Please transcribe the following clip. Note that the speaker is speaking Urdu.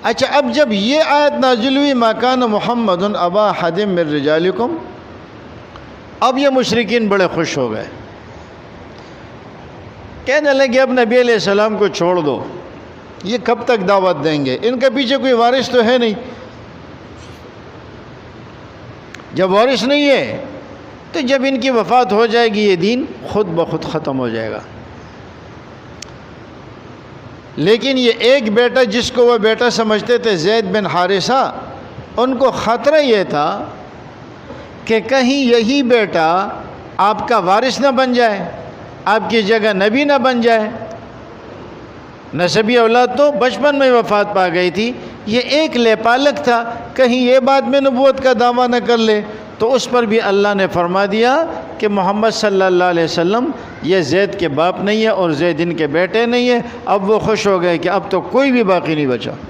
اچھا، اب جب یہ آیت نازل ہوئی ما کان محمد ابا احد من رجالکم، اب یہ مشرکین بڑے خوش ہو گئے، کہنے لگے اب نبی علیہ السلام کو چھوڑ دو، یہ کب تک دعوت دیں گے، ان کے پیچھے کوئی وارث تو ہے نہیں، جب وارث نہیں ہے تو جب ان کی وفات ہو جائے گی یہ دین خود بخود ختم ہو جائے گا۔ لیکن یہ ایک بیٹا جس کو وہ بیٹا سمجھتے تھے زید بن حارثہ، ان کو خطرہ یہ تھا کہ کہیں یہی بیٹا آپ کا وارث نہ بن جائے، آپ کی جگہ نبی نہ بن جائے۔ نسبی اولاد تو بچپن میں وفات پا گئی تھی، یہ ایک لیپالک تھا، کہیں یہ بعد میں نبوت کا دعویٰ نہ کر لے، تو اس پر بھی اللہ نے فرما دیا کہ محمد صلی اللہ علیہ وسلم یہ زید کے باپ نہیں ہے اور زید ان کے بیٹے نہیں ہے۔ اب وہ خوش ہو گئے کہ اب تو کوئی بھی باقی نہیں بچا۔